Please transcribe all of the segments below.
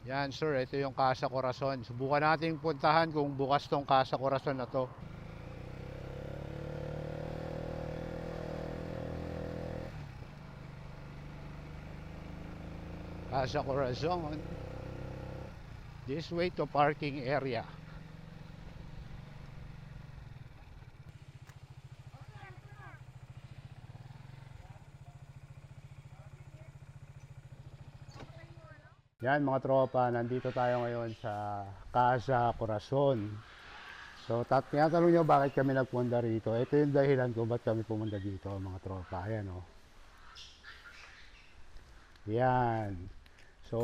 Yan sir, ito yung Casa Corazon. Subukan natin puntahan kung bukas tong Casa Corazon na to. Casa Corazon. This way to parking area. Yan mga tropa, nandito tayo ngayon sa Casa Corazon. So, tinatanong nyo bakit kami nagpunta rito. Ito yung dahilan kung ba't kami pumunta dito mga tropa. Ayan o. Yan. So,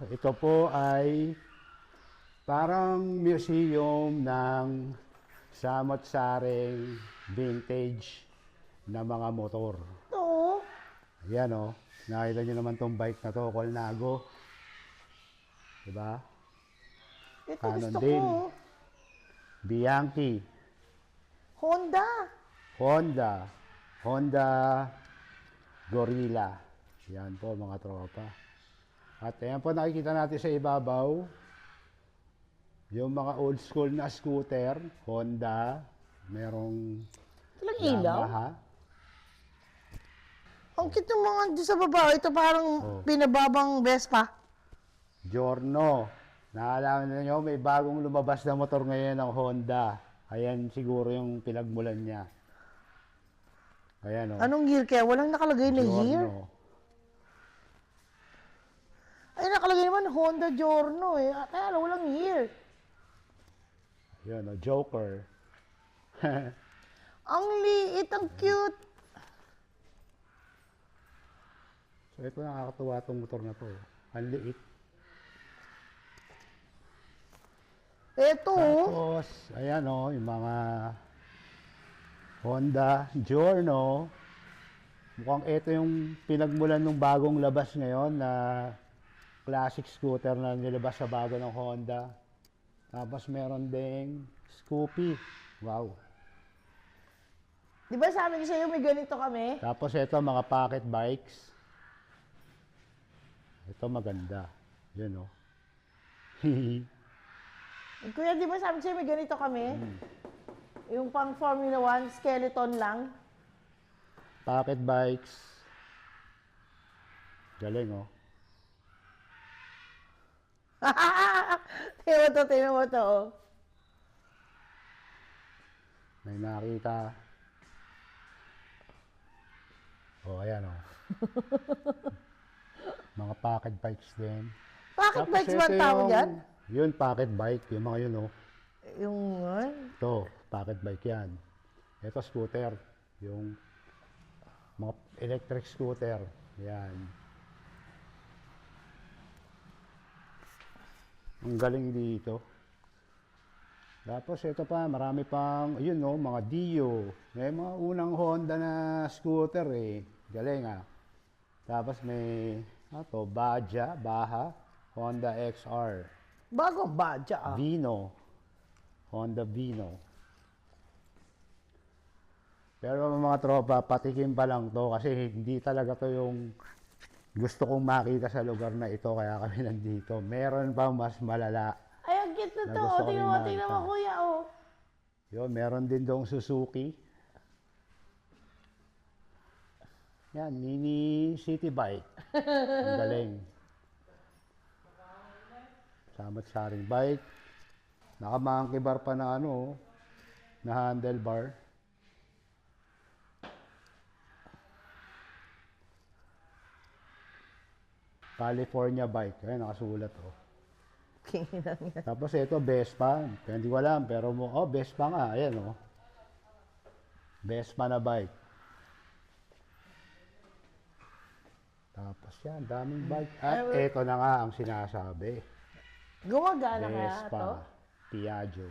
ito po ay parang museum ng samot-saring vintage na mga motor. Oo. Ayan o. Nakita nyo naman tong bike na to, Colnago. Diba? Ito Canon gusto din. ko. Bianchi. Honda. Honda Gorilla. Yan po mga tropa. At ayan po nakikita natin sa ibabaw yung mga old school na scooter, Honda, merong Talang ilaw. Yamaha. Ang cute ng mga dyan sa baba. Ito parang pinababang Vespa. Giorno. Naalaman na nyo, may bagong lumabas na motor ngayon ng Honda. Ayan siguro yung pinagmulan niya. Ayan o. Anong year kaya? Walang nakalagay na year. Giorno. Ay, nakalagay naman Honda Giorno eh. Kaya walang year. Ayan o, Joker. Ang liit, ang cute. So ito nakakatuwa itong motor na to. Ang liit. Ito. Tapos, ayan o, yung mga Honda Giorno. Mukhang ito yung pinagmulan ng bagong labas ngayon na classic scooter na nilabas sa bago ng Honda. Tapos meron ding Scoopy. Wow. Di ba sabi ko sa'yo may ganito kami? Tapos ito mga pocket bikes. Ito maganda. Yun o. Kuya, di ba sabi ko sa'yo may ganito kami? Yung pang Formula 1, skeleton lang. Pocket bikes. Galing o. Tingnan mo to. Oh. May nakita. Oh, ayan o. Mga pocket bikes din. Bakit Tapos bikes ba ang ito tawag yung- dyan? Yun, pocket bike. Yung mga yun o. Yung, Ito, pocket bike yan. Ito, scooter. Yung mga electric scooter. Yan. Ang galing dito. Tapos ito pa, marami pang, yun no, mga Dio. May mga unang Honda na scooter eh. Galing ah. Tapos may, Baja, Honda XR. bago ba dyan? Vino. Honda Vino. Pero mga tropa, patikim pa lang to kasi hindi talaga to yung gusto kong makita sa lugar na ito kaya kami nandito. Meron pa mas malala. Ay, ang cute na Na to. gusto ko Tingnan rin mo, tingnan mo, makita. kuya, oh. Yun, meron din doong Suzuki. Yan, mini city bike. Ang galing. Samot-saring bike. Naka-monkey bar pa na na handlebar. California bike. Ayan, nakasulat Kinang yan. Tapos ito, Vespa. Hindi ko alam, pero Vespa nga. Ayan Vespa na bike. Tapos yan, daming bike. At ito na nga ang sinasabi. Gumagana kaya to? Vespa, Piaggio.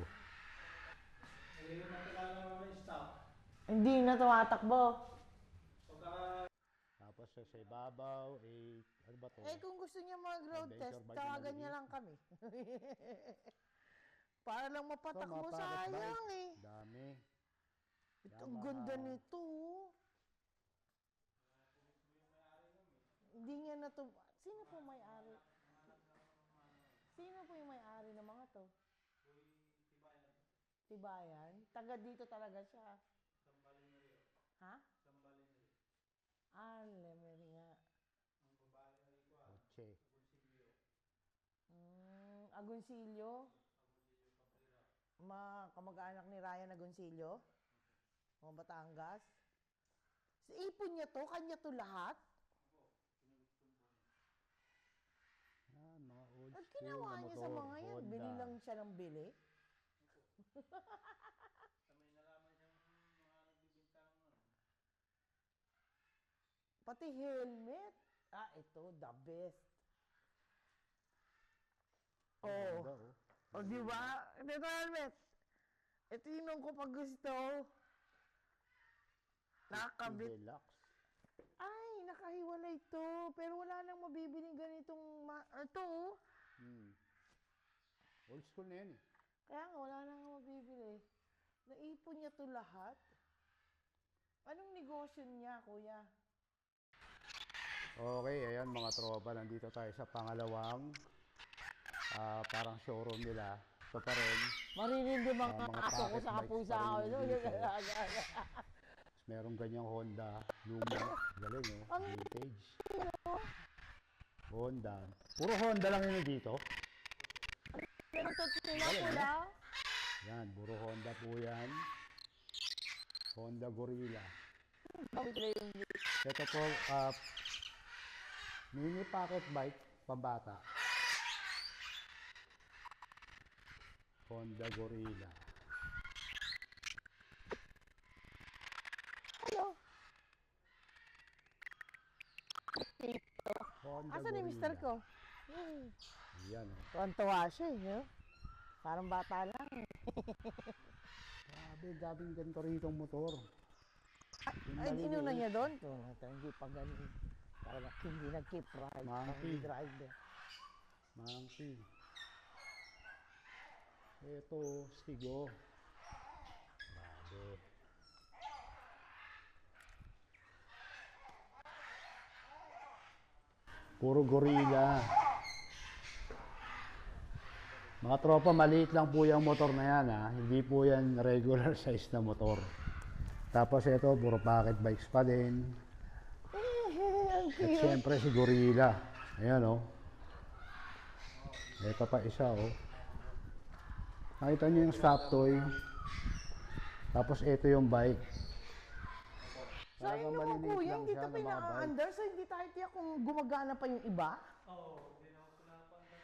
Hindi na tumatakbo. Tapos sa ibabaw, ano ba to? Eh, kung gusto niya mag-road Adventure test, bike na tawagan maliit. niya lang kami. Para lang Ito, mapatakbo, mga pocket sayang bike. eh. Dami. Ito, ang Yamaha. ganda nito. Oh. Hindi niya na to. Sino po may-ari? po yung may-ari ng mga to? Tibayan. Taga dito talaga siya. Ha? Ah, Lemery nga. Oche. Agoncillo. Kamag-anak ni Ryan Agoncillo. O Batangas. Sa ipon niya to, kanya to lahat. Ah, mga old At school ginawa na niya motor. sa mga yan, Honda. bili lang siya ng bili. Pati helmet. Ah, ito, the best. Honda, Oh. oh. O, di ba? Ito helmet. Ito yung ko pag gusto. Nakakabit. Deluxe. Ay, nakahiwalay to. Pero wala nang mabibili ganitong, ito oh. Old school na yan eh. Kaya nga, wala nang mabibili. Naipon niya to lahat. Anong negosyo niya, kuya? Okay, ayan mga tropa, nandito tayo sa pangalawang parang showroom nila. Ito pa rin. Maririndi mga mga aso ko pocket sa bikes kapusa pa rin ko. yung dito. Merong ganyang Honda, Luma, galing oh, vintage. Honda. Puro Honda lang yun dito. Pero ito sila pula. Yan, puro Honda po yan. Honda Gorilla. Ito po, mini pocket bike, pambata. Honda Gorilla. Hello. Honda Asan ni Gorilla. mister ko? Yan oh. Tuwan-tuwa siya eh. Parang bata lang. Grabe, daming ganito rito motor. Ay, inuna niya doon? Hindi pa ganun. Talaga hindi nag-keep ride. Monkey. Hindi driver. Monkey. Ito, Stigo. Grabe. Puro Gorilla. Mga tropa, maliit lang po yung motor na yan ha. Hindi po yan regular size na motor. Tapos ito, puro pocket bikes pa din. Ang At cute. syempre si Gorilla. Ayan oh. Ito pa isa oh. Nakita nyo yung stop toy. Tapos ito yung bike. Sayang naman maliliit kuya, lang hindi siya ito ng mga bike. pinaka-under, so hindi tayo tiyak kung gumagana pa yung iba. Oo, hindi naman ko napanda.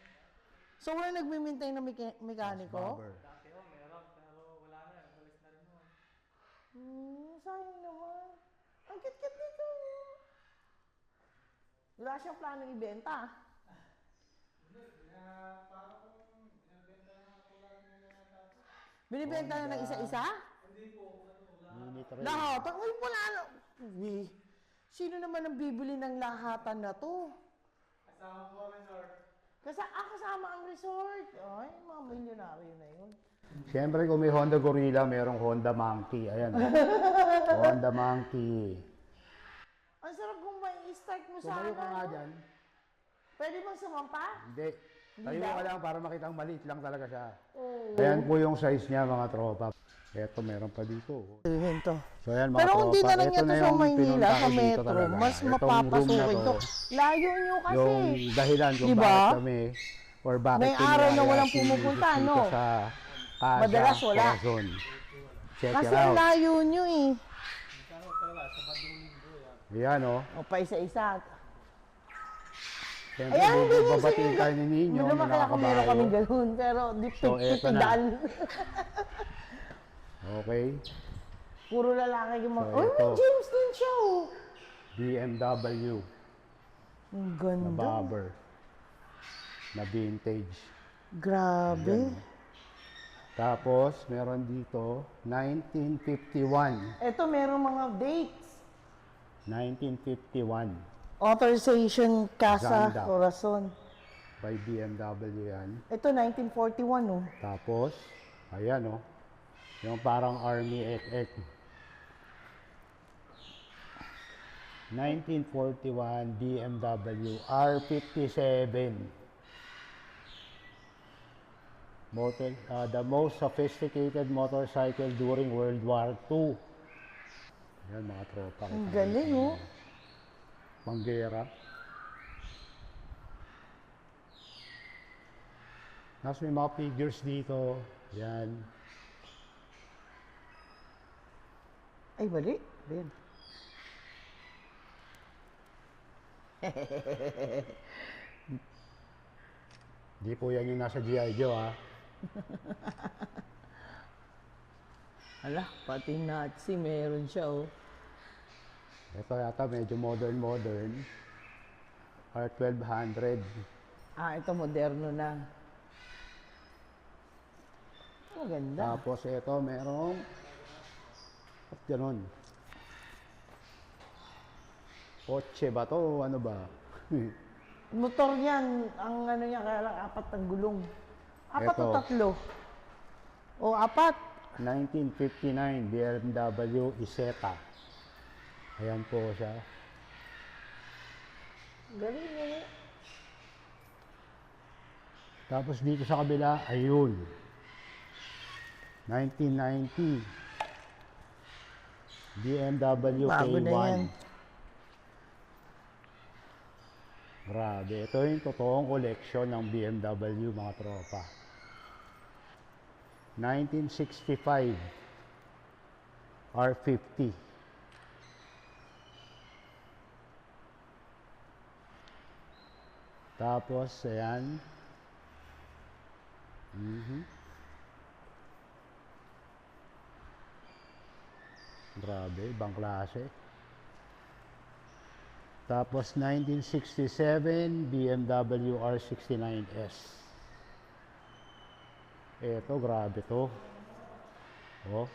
So wala nagme-maintain na mekaniko? Bobber. Dati ho, meron, pero wala na, umalis na rin ho. Sayang naman. Ang cute-cute nito. Wala siyang planong ibenta. Hindi, parang kung binibenta na ako lang nila yata. Binibenta na ng isa-isa? Hindi po, wala. Mini train. Lahat? Uy, wala na. Uy, sino naman ang bibili ng lahatan na to? Kasama po resort. Kasama ang resort. Ay, mga milyonaryo na yun. Siyempre kung may Honda Gorilla, merong Honda Monkey. Ayan. Honda Monkey. Ang sarap kung may start mo sa Tumayo ka nga no? dyan. Pwede bang sumampa? Hindi. Tayo ka lang para makita ang maliit lang talaga siya. Oo. Ayan po yung size niya mga tropa. Eto meron pa dito. To. So ayan mga Pero kung tropa. di na lang Ito niya to sa yung Maynila, pinunta sa ko dito metro, talaga. mas Itong room na mapapasukin to. to. Layo nyo kasi. Yung dahilan kung Diba? bakit kami or bakit May araw na walang si pumupunta, Jesus dito no? sa Casa Madalas wala. Corazon. Check Kasi it ang out. layo nyo eh. Ano talaga, sa Badong Linggo yan. Ayan o. O, pa isa-isa. Siyempre, Ayan, hindi nyo babatiin tayo ni Ninyo Hindi na naman kaya kung meron kami nakakabayo. ganun, pero di So, eto na. pitidal. Okay. Puro lalaki yung mga, So, uy, may ito. James din siya oh. BMW Ang na ganda. bobber. Na vintage. Grabe. Tapos, meron dito, 1951. Ito, meron mga dates. 1951 Authorization Casa Ganda. Corazon. by BMW yan. Ito, 1941 oh. Tapos, ayan o. Yung parang Army XX. 1941 BMW R57. The most sophisticated motorcycle during World War II. Yan mga tropa. Ang galing, oh. Panggera. Tapos may mga figures dito. Yan. Ay, mali. Ayan. Di po yan yung nasa G.I. Joe, ha? Ala, pati Nazi meron siya, oh. Ito yata medyo modern. R1200. Ah, ito moderno na. Maganda. Tapos ito merong at ganun. Kotse ba to? Ano ba? Motor niyan, ang ano niya, kaya lang apat ang gulong. Apat o Ito. tatlo? O apat? 1959 BMW Isetta. Ayan po siya. Galing mo. Tapos dito sa kabila, ayun. 1990 BMW Bago na K1. yan. Grabe, ito yung totoong koleksyon ng BMW mga tropa. 1965 R50. Tapos, ayan. Grabe, ibang klase. Tapos 1967 BMW R69S. Eto, grabe to. Oh.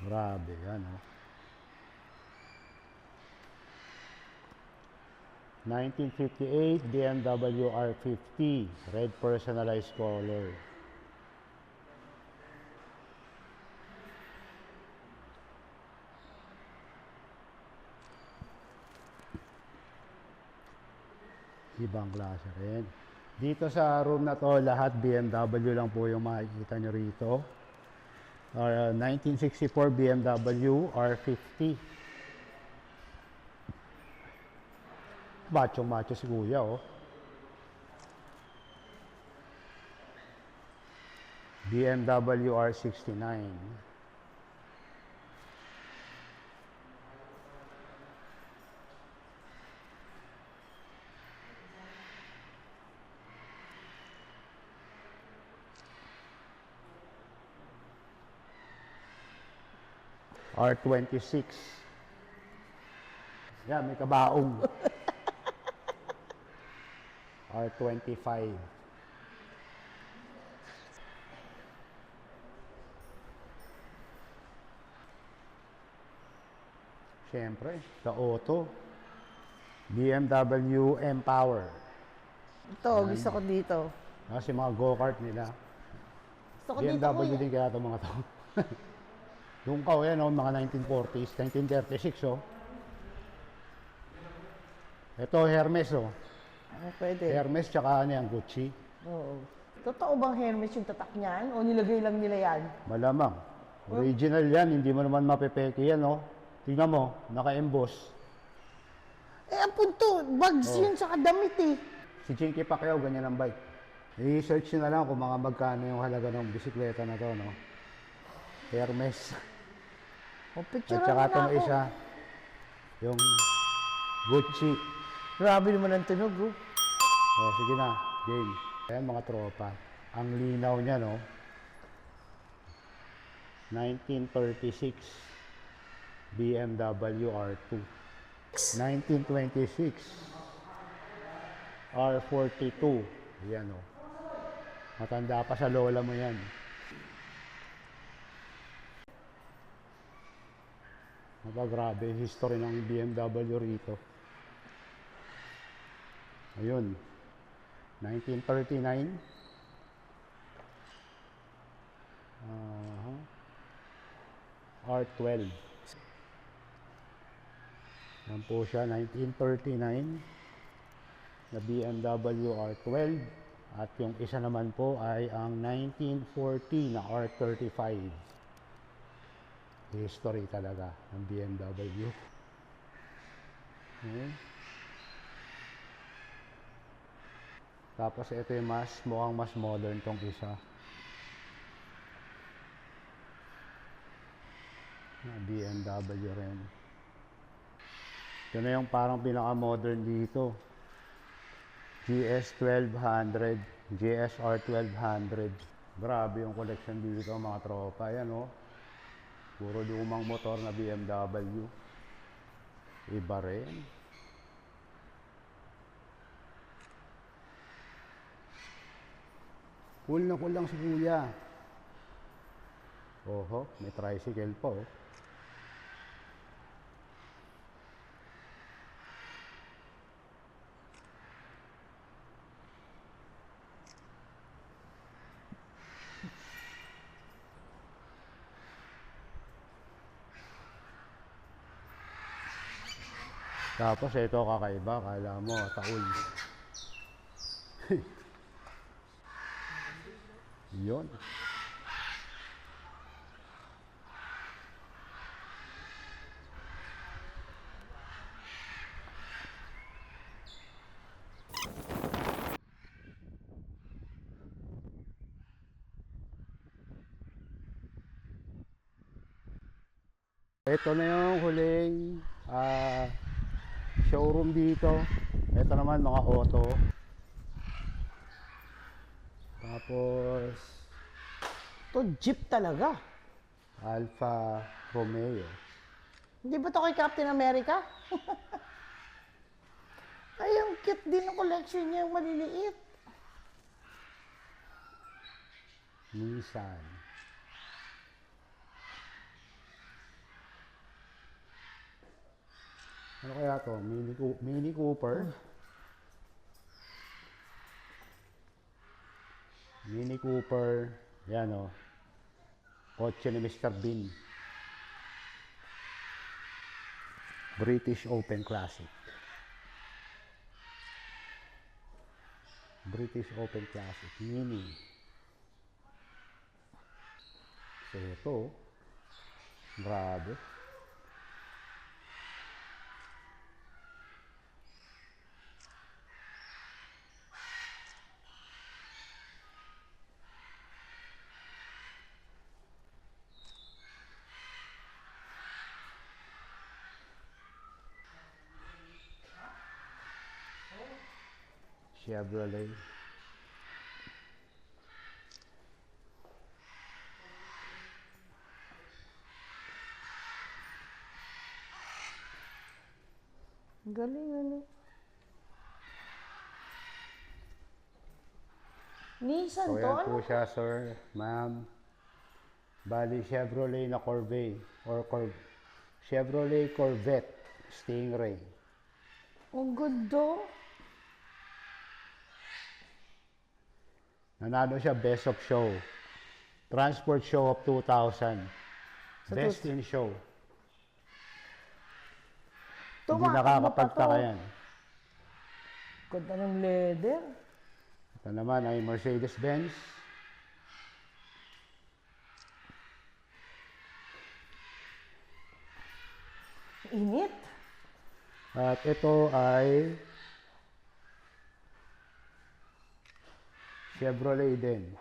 Grabe yan, oh. 1958 BMW R50 red personalized color. Ibang klase rin. Dito sa room na to, lahat BMW lang po yung makikita nyo rito. 1964 BMW R50. Macho si kuya, oh. BMW R69. R26. Yan, may kabaong. R25. Siyempre, sa auto. BMW M-Power. Ito, gusto ko dito. Kasi mga go-kart nila. Gusto ko dito, BMW kuya. din kaya itong mga to. Yung kao yan, oh, mga 1940s, 1936, oh. Ito, Hermes, oh. Ah, pwede. Hermes, tsaka ano yan, Gucci. Oo. Totoo bang Hermes yung tatak niyan? O nilagay lang nila yan? Malamang. Original yan, hindi mo naman mapepeke yan, oh. Tingnan mo, naka-emboss. Eh, ang punto, bags Oh. yun sa damit eh. Si Chinky Pacquiao, ganyan ang bike. I-search nyo na lang kung mga magkano yung halaga ng bisikleta na to, no? Hermes. O, At picture saka na itong ako. isa, yung Gucci. Grabe naman ang tunog, oh. Oh, sige na, game. Ayan mga tropa. Ang linaw niya, no? 1936 BMW R2. 1926 R42. Yan, oh. Matanda pa sa lola mo yan. Grabe, history ng BMW rito. Ayun. 1939. R12. Yan po siya, 1939. na BMW R12 at yung isa naman po ay ang 1940 na R35. History talaga ng BMW. Okay. Tapos ito yung mukhang mas modern tong isa. BMW rin. Ito na yung parang pinaka-modern dito. GS 1200, GSR 1200. Grabe yung collection dito mga tropa. Ayan o. Puro lumang motor na BMW. Iba rin. Cool na cool lang si kuya. Oho, may tricycle pa oh. Tapos ito kakaiba, kala mo taul. Yun. Ito na yung huling showroom dito. Ito naman mga auto. Tapos To jeep talaga. Alfa Romeo. Hindi ba to kay Captain America? Ay, ang cute din ng collection niya, yung maliliit. Nissan. Ano kaya to? Mini Cooper? Mini Cooper. Yan o. Kotse ni Mr. Bean. British Open Classic. British Open Classic. Mini. So ito. Grabe. Chevrolet. Galing ano. Nissan So to, yan ano? po siya, sir, ma'am. Bali, Chevrolet na Corvette or Chevrolet Corvette Stingray. Ang ganda. Nanalo siya Best of Show. Transport Show of 2000. Sa Best in Show. Hindi Tumakbo pa nakakapagtaka to. yan. Ganda ng leather. Ito naman ay Mercedes-Benz. Init. At ito ay Chevrolet din.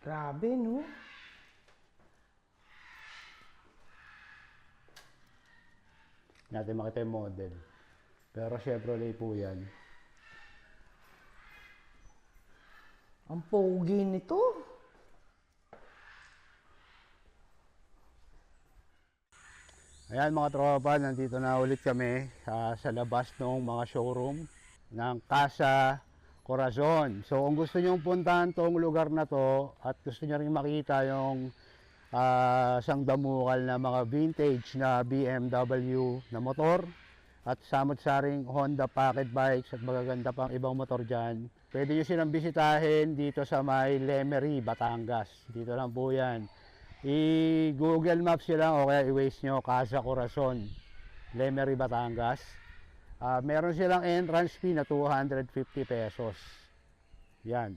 Grabe, no? Natin makita yung model. Pero Chevrolet po yan. Ang pogi nito. Ayan mga tropa, nandito na ulit kami sa labas ng mga showroom ng Casa Corazon. So kung gusto nyo puntahan tong lugar na to at gusto nyo rin makita yung isang damukal na mga vintage na BMW na motor at samot-saring Honda Pocket Bikes at magaganda pang ibang motor dyan, pwede nyo silang bisitahin dito sa may Lemery, Batangas. Dito lang po yan. I-Google Maps nyo lang o kaya i-Waze nyo Casa Corazon, Lemery, Batangas. Meron silang entrance fee na 250 pesos. Yan.